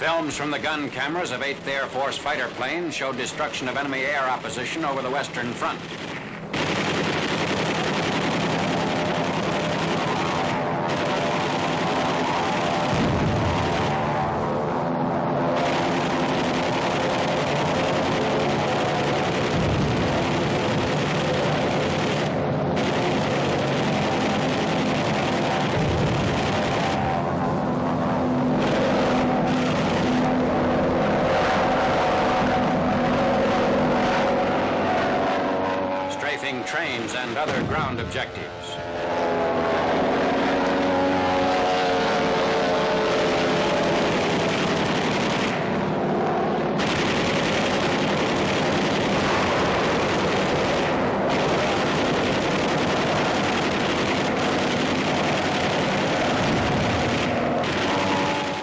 Films from the gun cameras of 8th Air Force fighter planes showed destruction of enemy air opposition over the Western Front. Trains and other ground objectives.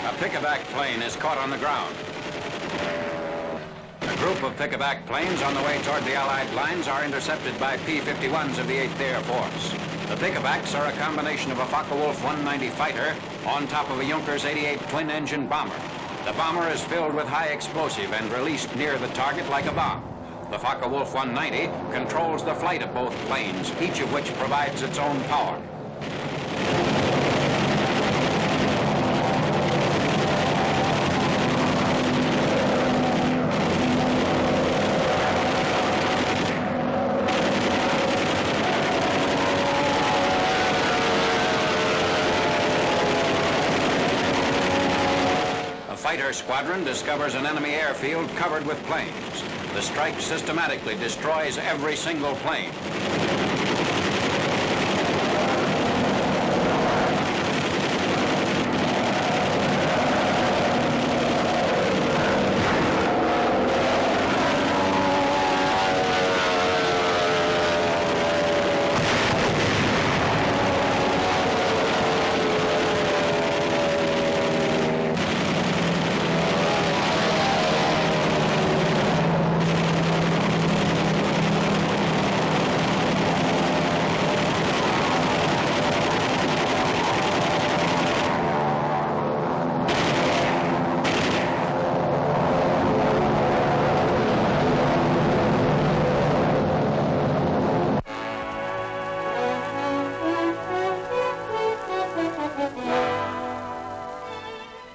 A pickaback plane is caught on the ground. A group of pickaback planes on the way toward the Allied lines are intercepted by P-51s of the 8th Air Force. The pickabacks are a combination of a Focke-Wulf 190 fighter on top of a Junkers 88 twin-engine bomber. The bomber is filled with high explosive and released near the target like a bomb. The Focke-Wulf 190 controls the flight of both planes, each of which provides its own power. Fighter squadron discovers an enemy airfield covered with planes. The strike systematically destroys every single plane.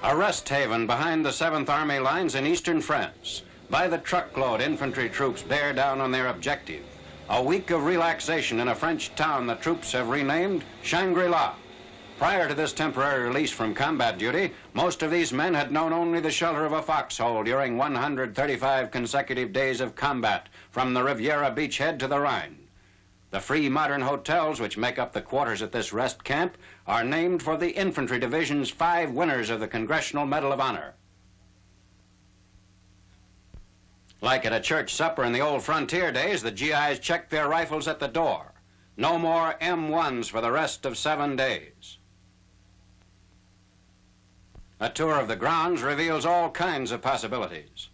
A rest haven behind the 7th Army lines in eastern France. By the truckload, infantry troops bear down on their objective. A week of relaxation in a French town the troops have renamed Shangri-La. Prior to this temporary release from combat duty, most of these men had known only the shelter of a foxhole during 135 consecutive days of combat from the Riviera beachhead to the Rhine. The free modern hotels which make up the quarters at this rest camp are named for the Infantry Division's 5 winners of the Congressional Medal of Honor. Like at a church supper in the old frontier days, the GIs checked their rifles at the door. No more M1s for the rest of 7 days. A tour of the grounds reveals all kinds of possibilities.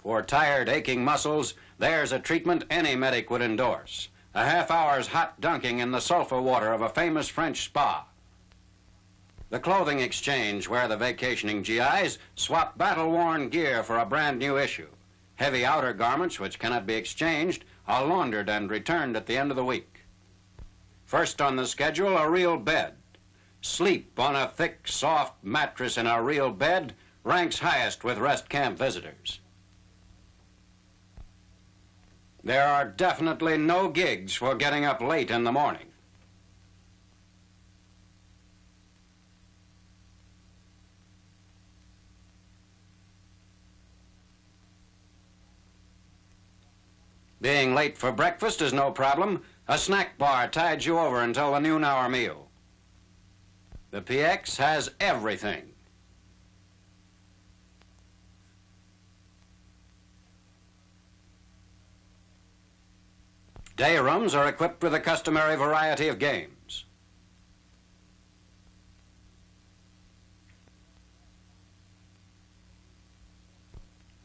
For tired, aching muscles, there's a treatment any medic would endorse. A half-hour's hot dunking in the sulfur water of a famous French spa. The clothing exchange, where the vacationing GIs swap battle-worn gear for a brand new issue. Heavy outer garments, which cannot be exchanged, are laundered and returned at the end of the week. First on the schedule, a real bed. Sleep on a thick, soft mattress in a real bed ranks highest with rest camp visitors. There are definitely no gigs for getting up late in the morning. Being late for breakfast is no problem. A snack bar tides you over until the noon hour meal. The PX has everything. Day rooms are equipped with a customary variety of games.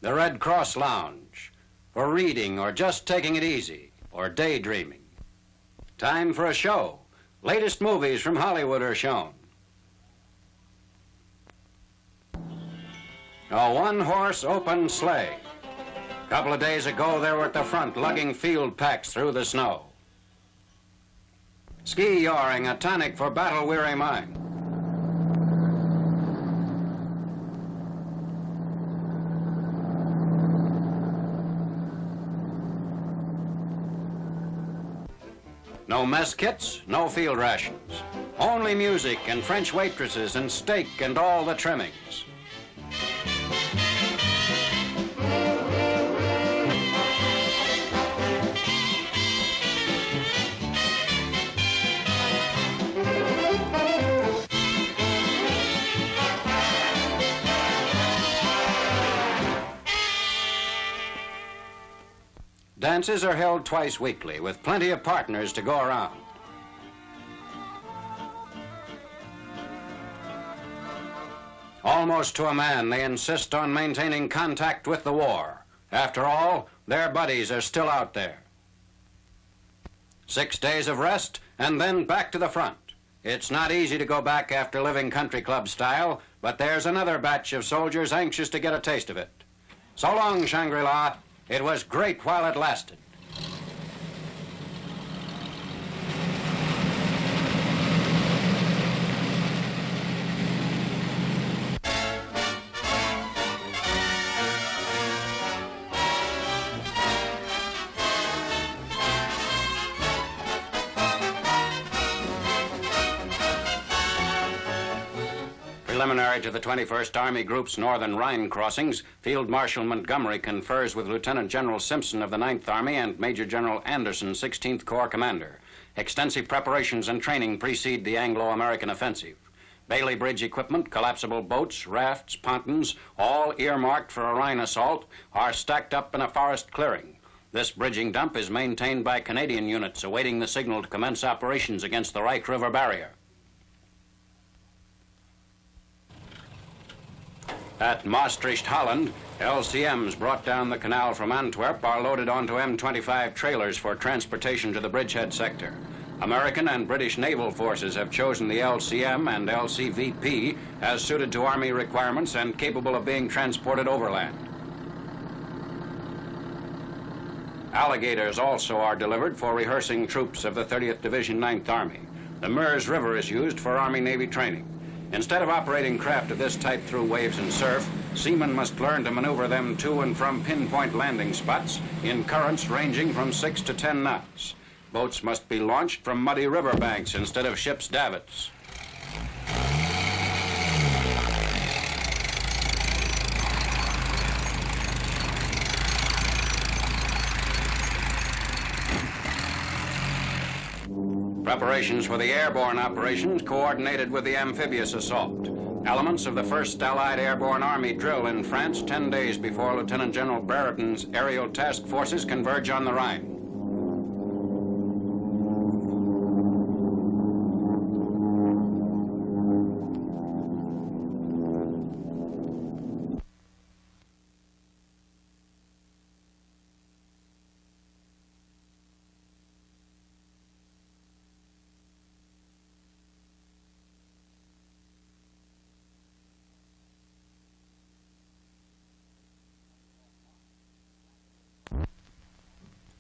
The Red Cross Lounge, for reading or just taking it easy, or daydreaming. Time for a show. Latest movies from Hollywood are shown. A one-horse open sleigh. A couple of days ago, they were at the front lugging field packs through the snow. Ski yawing, a tonic for battle-weary mind. No mess kits, no field rations. Only music and French waitresses and steak and all the trimmings. Dances are held twice weekly with plenty of partners to go around. Almost to a man, they insist on maintaining contact with the war. After all, their buddies are still out there. 6 days of rest and then back to the front. It's not easy to go back after living country club style, but there's another batch of soldiers anxious to get a taste of it. So long, Shangri-La. It was great while it lasted. Preliminary to the 21st Army Group's northern Rhine crossings, Field Marshal Montgomery confers with Lieutenant General Simpson of the 9th Army and Major General Anderson, 16th Corps Commander. Extensive preparations and training precede the Anglo-American offensive. Bailey Bridge equipment, collapsible boats, rafts, pontoons, all earmarked for a Rhine assault, are stacked up in a forest clearing. This bridging dump is maintained by Canadian units awaiting the signal to commence operations against the Ryukyu River barrier. At Maastricht, Holland, LCMs brought down the canal from Antwerp are loaded onto M25 trailers for transportation to the bridgehead sector. American and British naval forces have chosen the LCM and LCVP as suited to Army requirements and capable of being transported overland. Alligators also are delivered for rehearsing troops of the 30th Division 9th Army. The Meuse River is used for Army-Navy training. Instead of operating craft of this type through waves and surf, seamen must learn to maneuver them to and from pinpoint landing spots in currents ranging from 6 to 10 knots. Boats must be launched from muddy riverbanks instead of ships' davits. Preparations for the airborne operations coordinated with the amphibious assault. Elements of the 1st Allied Airborne Army drill in France 10 days before Lieutenant General Brereton's aerial task forces converge on the Rhine.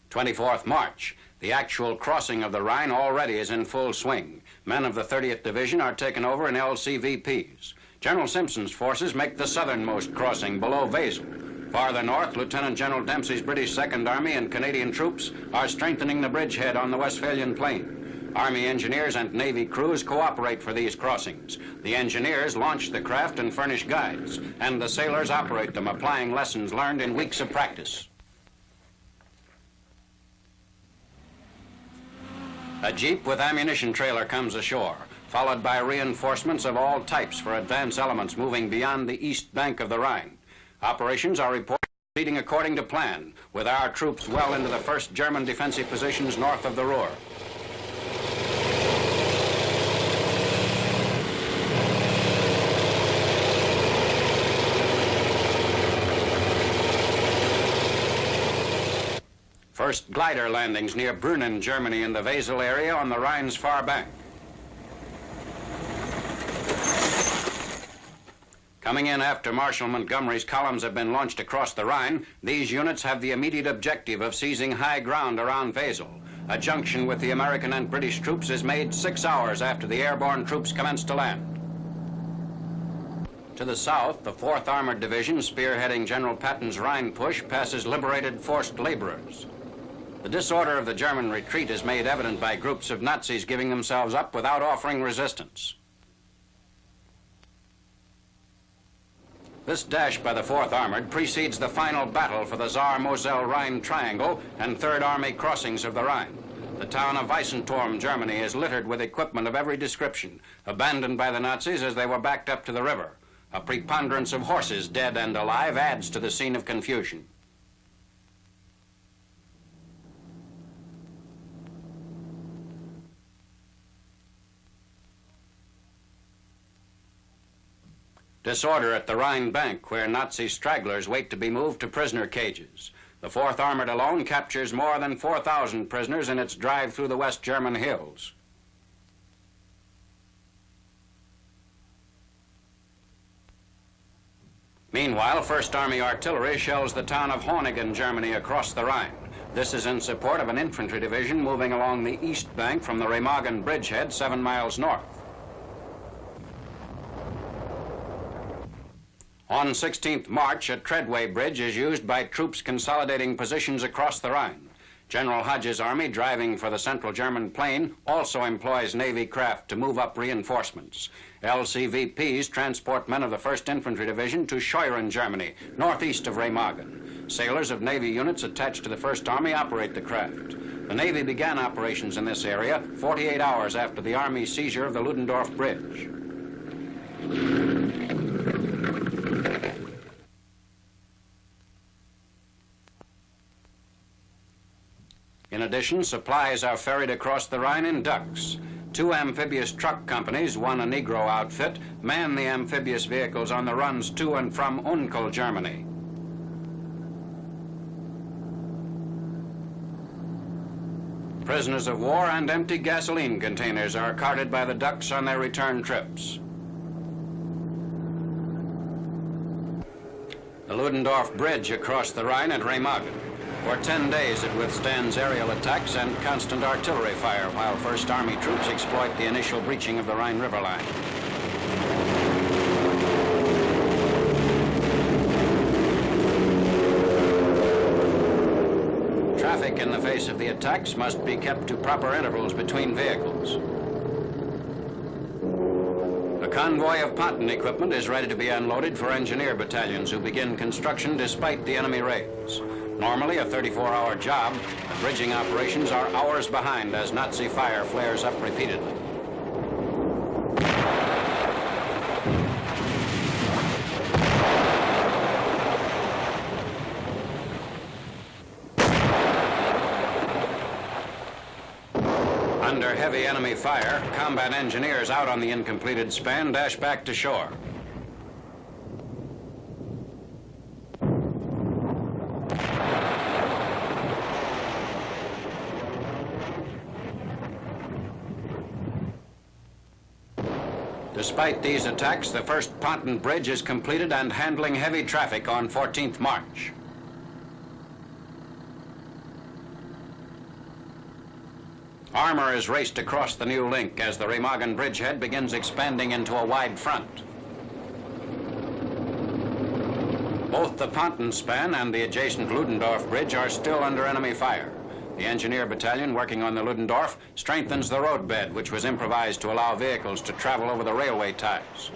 (24th March). The actual crossing of the Rhine already is in full swing. Men of the 30th Division are taken over in LCVPs. General Simpson's forces make the southernmost crossing below Wesel. Farther north, Lieutenant General Dempsey's British 2nd Army and Canadian troops are strengthening the bridgehead on the Westphalian Plain. Army engineers and Navy crews cooperate for these crossings. The engineers launch the craft and furnish guides, and the sailors operate them, applying lessons learned in weeks of practice. A jeep with ammunition trailer comes ashore, followed by reinforcements of all types for advance elements moving beyond the east bank of the Rhine. Operations are reported proceeding according to plan, with our troops well into the first German defensive positions north of the Ruhr. First glider landings near Brunn, Germany, in the Wesel area on the Rhine's far bank. Coming in after Marshal Montgomery's columns have been launched across the Rhine, these units have the immediate objective of seizing high ground around Wesel. A junction with the American and British troops is made 6 hours after the airborne troops commence to land. To the south, the 4th Armored Division, spearheading General Patton's Rhine push, passes liberated forced laborers. The disorder of the German retreat is made evident by groups of Nazis giving themselves up without offering resistance. This dash by the 4th Armored precedes the final battle for the Saar-Moselle-Rhine Triangle and 3rd Army crossings of the Rhine. The town of Weissenturm, Germany, is littered with equipment of every description, abandoned by the Nazis as they were backed up to the river. A preponderance of horses, dead and alive, adds to the scene of confusion. Disorder at the Rhine bank, where Nazi stragglers wait to be moved to prisoner cages. The 4th Armored alone captures more than 4,000 prisoners in its drive through the West German hills. Meanwhile, 1st Army artillery shells the town of Horningen, Germany, across the Rhine. This is in support of an infantry division moving along the east bank from the Remagen bridgehead 7 miles north. On 16th March, a treadway bridge is used by troops consolidating positions across the Rhine. General Hodge's army, driving for the Central German Plain, also employs Navy craft to move up reinforcements. LCVPs transport men of the 1st Infantry Division to Scheuren, Germany, northeast of Remagen. Sailors of Navy units attached to the 1st Army operate the craft. The Navy began operations in this area 48 hours after the Army's seizure of the Ludendorff Bridge. In addition, supplies are ferried across the Rhine in ducks. 2 amphibious truck companies, one a Negro outfit, man the amphibious vehicles on the runs to and from Unkel, Germany. Prisoners of war and empty gasoline containers are carted by the ducks on their return trips. The Ludendorff Bridge across the Rhine at Remagen. For 10 days it withstands aerial attacks and constant artillery fire while 1st Army troops exploit the initial breaching of the Rhine River line. Traffic in the face of the attacks must be kept to proper intervals between vehicles. A convoy of pontoon equipment is ready to be unloaded for engineer battalions who begin construction despite the enemy raids. Normally a 34-hour job, the bridging operations are hours behind as Nazi fire flares up repeatedly. Under heavy enemy fire, combat engineers out on the incompleted span dash back to shore. Despite these attacks, the 1st pontoon bridge is completed and handling heavy traffic on 14th March. Armor is raced across the new link as the Remagen bridgehead begins expanding into a wide front. Both the pontoon span and the adjacent Ludendorff Bridge are still under enemy fire. The engineer battalion working on the Ludendorff strengthens the roadbed, which was improvised to allow vehicles to travel over the railway ties.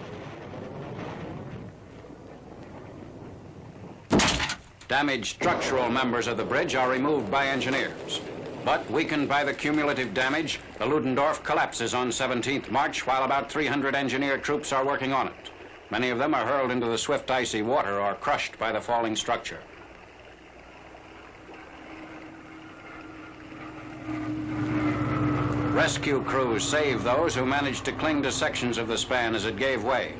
Damaged structural members of the bridge are removed by engineers. But weakened by the cumulative damage, the Ludendorff collapses on 17th March while about 300 engineer troops are working on it. Many of them are hurled into the swift icy water or crushed by the falling structure. Rescue crews save those who managed to cling to sections of the span as it gave way.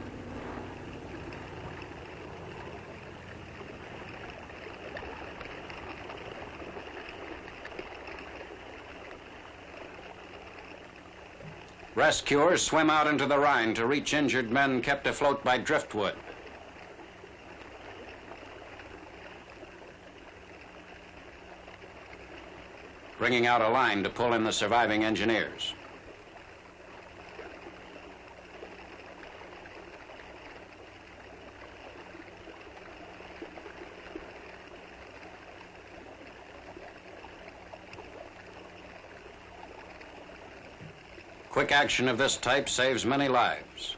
Rescuers swim out into the Rhine to reach injured men kept afloat by driftwood. Bringing out a line to pull in the surviving engineers. Quick action of this type saves many lives.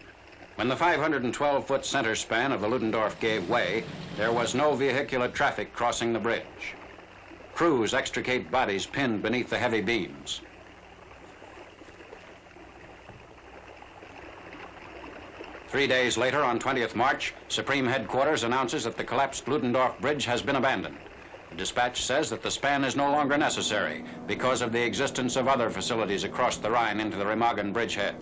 When the 512-foot center span of the Ludendorff gave way, there was no vehicular traffic crossing the bridge. Crews extricate bodies pinned beneath the heavy beams. Three days later, on 20th March, Supreme Headquarters announces that the collapsed Ludendorff Bridge has been abandoned. The dispatch says that the span is no longer necessary because of the existence of other facilities across the Rhine into the Remagen bridgehead.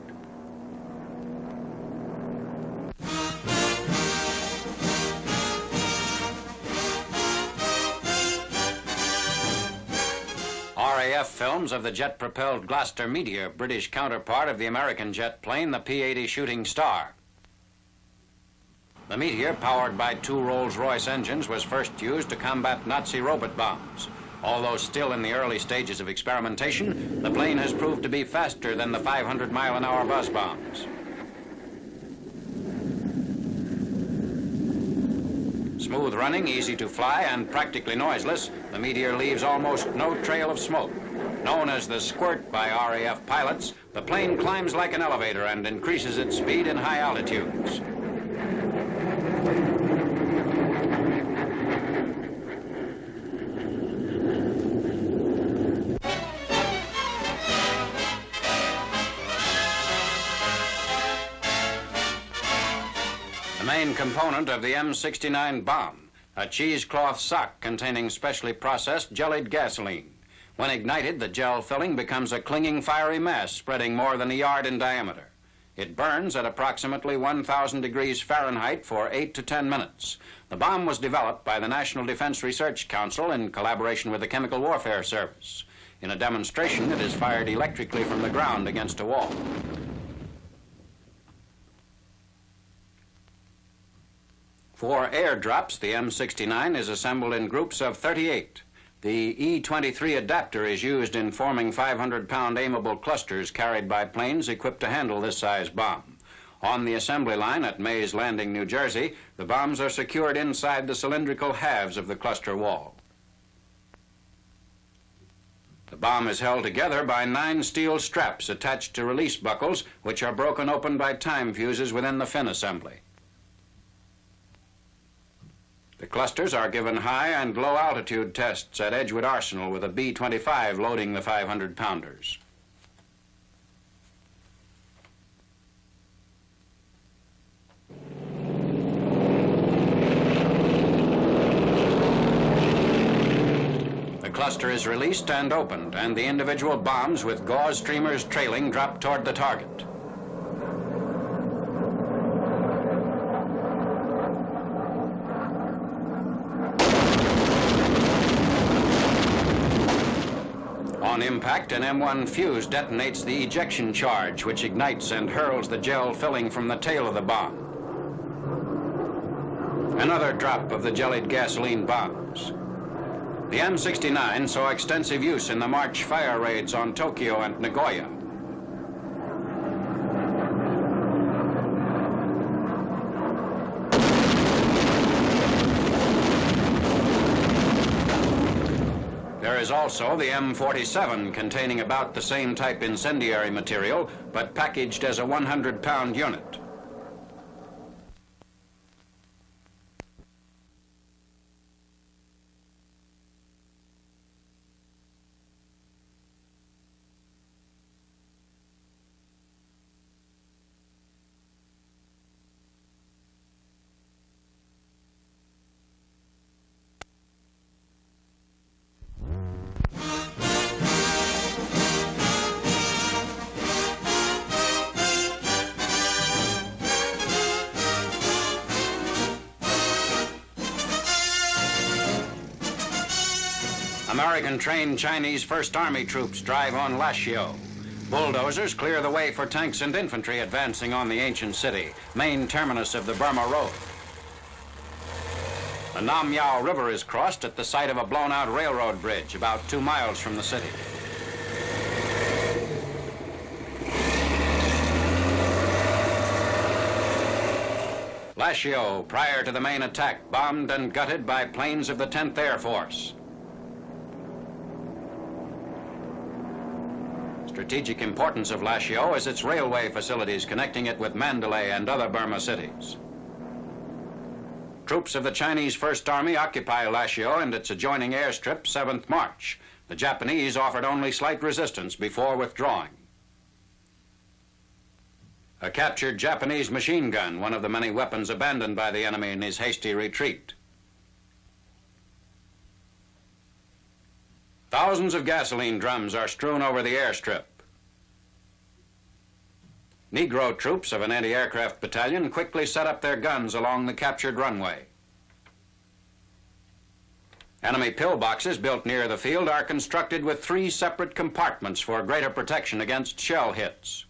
RAF films of the jet-propelled Gloucester Meteor, British counterpart of the American jet plane, the P-80 Shooting Star. The Meteor, powered by two Rolls-Royce engines, was first used to combat Nazi robot bombs. Although still in the early stages of experimentation, the plane has proved to be faster than the 500-mile-an-hour buzz bombs. Smooth running, easy to fly, and practically noiseless, the Meteor leaves almost no trail of smoke. Known as the squirt by RAF pilots, the plane climbs like an elevator and increases its speed in high altitudes. The main component of the M69 bomb, a cheesecloth sock containing specially processed jellied gasoline. When ignited, the gel filling becomes a clinging fiery mass spreading more than a yard in diameter. It burns at approximately 1,000 degrees Fahrenheit for 8 to 10 minutes. The bomb was developed by the National Defense Research Council in collaboration with the Chemical Warfare Service. In a demonstration, it is fired electrically from the ground against a wall. For airdrops, the M69 is assembled in groups of 38. The E-23 adapter is used in forming 500-pound aimable clusters carried by planes equipped to handle this size bomb. On the assembly line at Meuse Landing, New Jersey, the bombs are secured inside the cylindrical halves of the cluster wall. The bomb is held together by 9 steel straps attached to release buckles, which are broken open by time fuses within the fin assembly. The clusters are given high and low altitude tests at Edgewood Arsenal with a B-25 loading the 500-pounders. The cluster is released and opened, and the individual bombs with gauze streamers trailing drop toward the target. On impact, an M1 fuse detonates the ejection charge, which ignites and hurls the gel filling from the tail of the bomb. Another drop of the jellied gasoline bombs. The M69 saw extensive use in the March fire raids on Tokyo and Nagoya. There is also the M47 containing about the same type incendiary material, but packaged as a 100-pound unit. American-trained Chinese First Army troops drive on Lashio. Bulldozers clear the way for tanks and infantry advancing on the ancient city, main terminus of the Burma Road. The Nam Yao River is crossed at the site of a blown-out railroad bridge about 2 miles from the city. Lashio, prior to the main attack, bombed and gutted by planes of the 10th Air Force. Strategic importance of Lashio is its railway facilities connecting it with Mandalay and other Burma cities. Troops of the Chinese First Army occupy Lashio and its adjoining airstrip 7th March. The Japanese offered only slight resistance before withdrawing. A captured Japanese machine gun, one of the many weapons abandoned by the enemy in his hasty retreat. Thousands of gasoline drums are strewn over the airstrip. Negro troops of an anti-aircraft battalion quickly set up their guns along the captured runway. Enemy pillboxes built near the field are constructed with 3 separate compartments for greater protection against shell hits.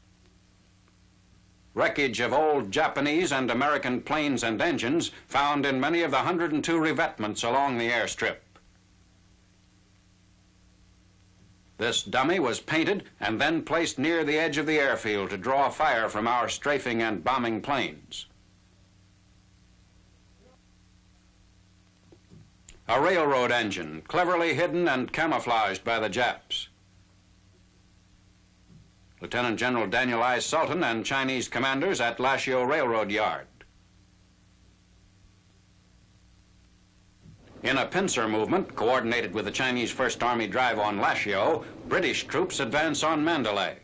Wreckage of old Japanese and American planes and engines found in many of the 102 revetments along the airstrip. This dummy was painted and then placed near the edge of the airfield to draw fire from our strafing and bombing planes. A railroad engine, cleverly hidden and camouflaged by the Japs. Lieutenant General Daniel I. Sultan and Chinese commanders at Lashio Railroad Yard. In a pincer movement coordinated with the Chinese First Army drive on Lashio, British troops advance on Mandalay.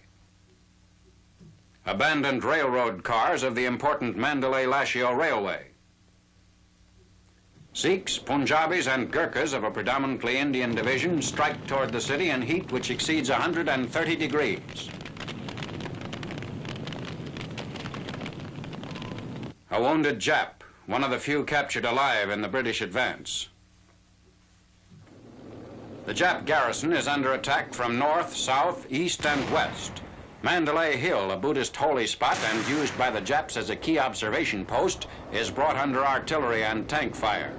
Abandoned railroad cars of the important Mandalay-Lashio Railway. Sikhs, Punjabis, and Gurkhas of a predominantly Indian division strike toward the city in heat which exceeds 130 degrees. A wounded Jap, one of the few captured alive in the British advance. The Jap garrison is under attack from north, south, east, and west. Mandalay Hill, a Buddhist holy spot and used by the Japs as a key observation post, is brought under artillery and tank fire.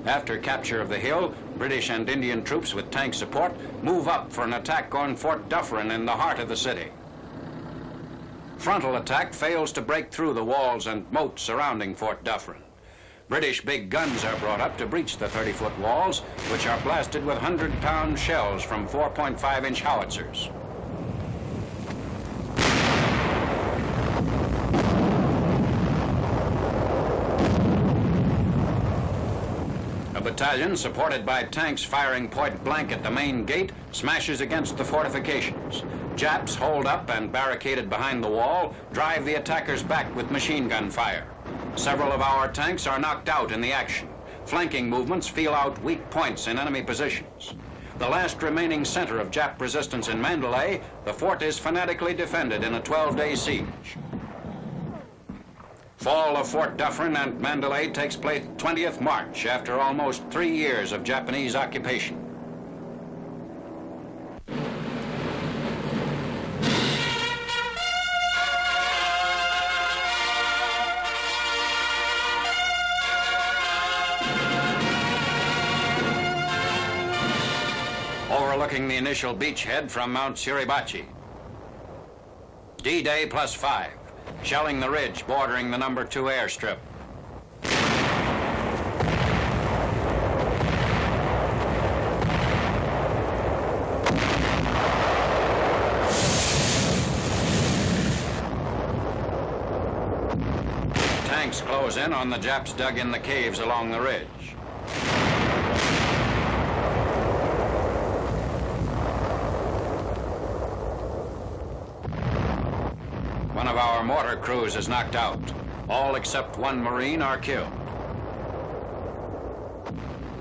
After capture of the hill, British and Indian troops with tank support move up for an attack on Fort Dufferin in the heart of the city. Frontal attack fails to break through the walls and moats surrounding Fort Dufferin. British big guns are brought up to breach the 30-foot walls, which are blasted with 100-pound shells from 4.5-inch howitzers. A battalion, supported by tanks firing point blank at the main gate, smashes against the fortifications. Japs, holed up and barricaded behind the wall, drive the attackers back with machine gun fire. Several of our tanks are knocked out in the action. Flanking movements feel out weak points in enemy positions. The last remaining center of Jap resistance in Mandalay, the fort is fanatically defended in a 12-day siege. Fall of Fort Dufferin and Mandalay takes place 20th March after almost 3 years of Japanese occupation. Overlooking the initial beachhead from Mount Suribachi. D-Day +5, shelling the ridge bordering the No. 2 airstrip. Tanks close in on the Japs dug in the caves along the ridge. One of our mortar crews is knocked out. All except one Marine are killed.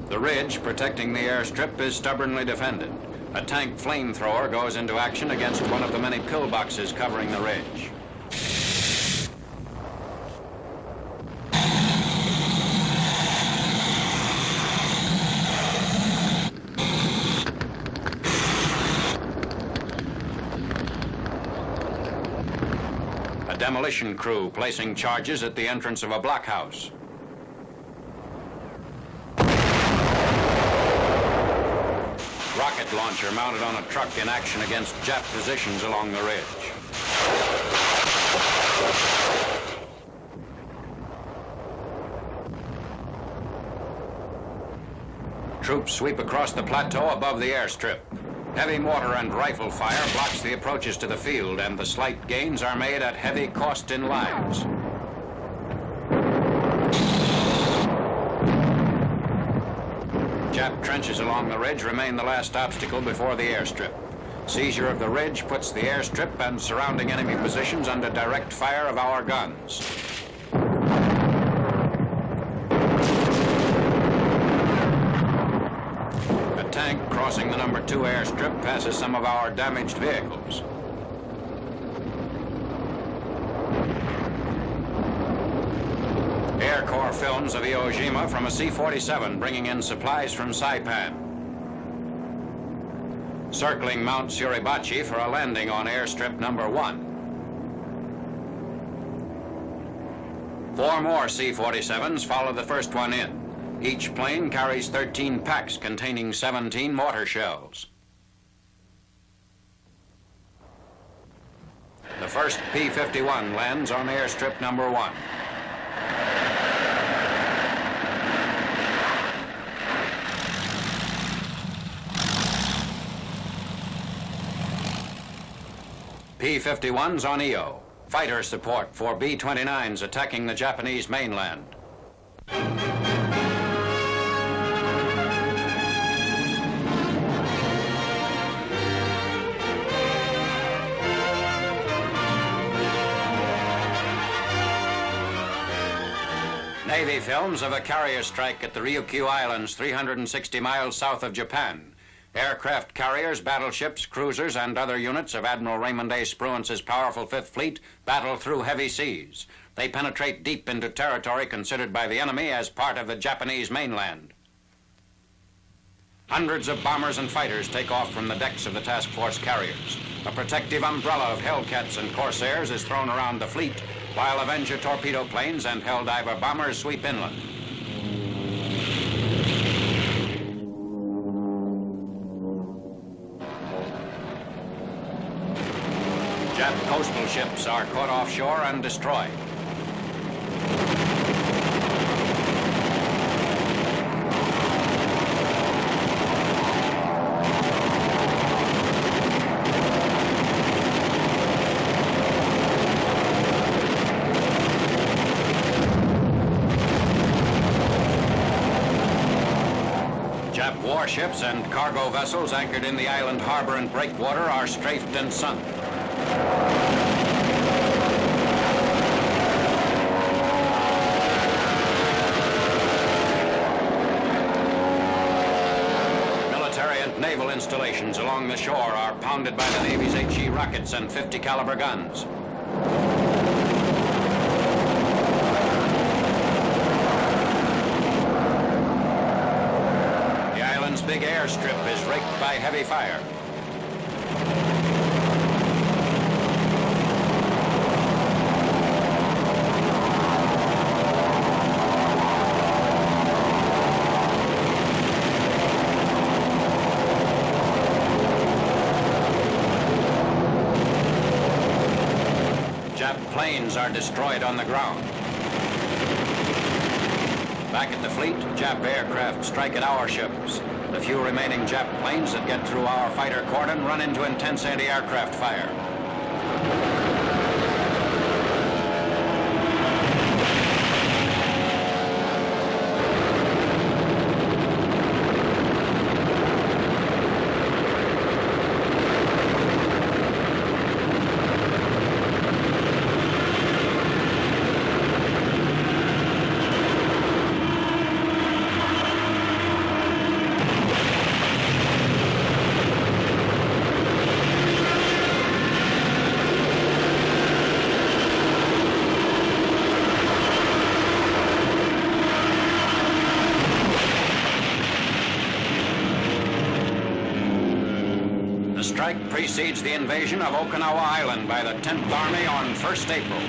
The ridge protecting the airstrip is stubbornly defended. A tank flamethrower goes into action against one of the many pillboxes covering the ridge. demolition crew placing charges at the entrance of a blockhouse. Rocket launcher mounted on a truck in action against Jap positions along the ridge. Troops sweep across the plateau above the airstrip. Heavy mortar and rifle fire blocks the approaches to the field, and the slight gains are made at heavy cost in lives. Jap trenches along the ridge remain the last obstacle before the airstrip. Seizure of the ridge puts the airstrip and surrounding enemy positions under direct fire of our guns. A tank crossing the number 2 airstrip passes some of our damaged vehicles. Air Corps films of Iwo Jima from a C-47 bringing in supplies from Saipan. Circling Mount Suribachi for a landing on airstrip number 1. 4 more C-47s follow the first one in. Each plane carries 13 packs containing 17 mortar shells. The first P-51 lands on airstrip number 1. P-51s on EO. Fighter support for B-29s attacking the Japanese mainland. Navy films of a carrier strike at the Ryukyu Islands, 360 miles south of Japan. Aircraft carriers, battleships, cruisers, and other units of Admiral Raymond A. Spruance's powerful Fifth Fleet battle through heavy seas. They penetrate deep into territory considered by the enemy as part of the Japanese mainland. Hundreds of bombers and fighters take off from the decks of the task force carriers. A protective umbrella of Hellcats and Corsairs is thrown around the fleet, while Avenger torpedo planes and Helldiver bombers sweep inland. Jap coastal ships are caught offshore and destroyed. Jap warships and cargo vessels anchored in the island harbor and breakwater are strafed and sunk. Military and naval installations along the shore are pounded by the Navy's HE rockets and 50 caliber guns. The island's big airstrip is raked by heavy fire. Jap planes are destroyed on the ground. Back at the fleet, Jap aircraft strike at our ships. The few remaining Jap planes that get through our fighter cordon run into intense anti-aircraft fire. The strike precedes the invasion of Okinawa Island by the 10th Army on 1st April.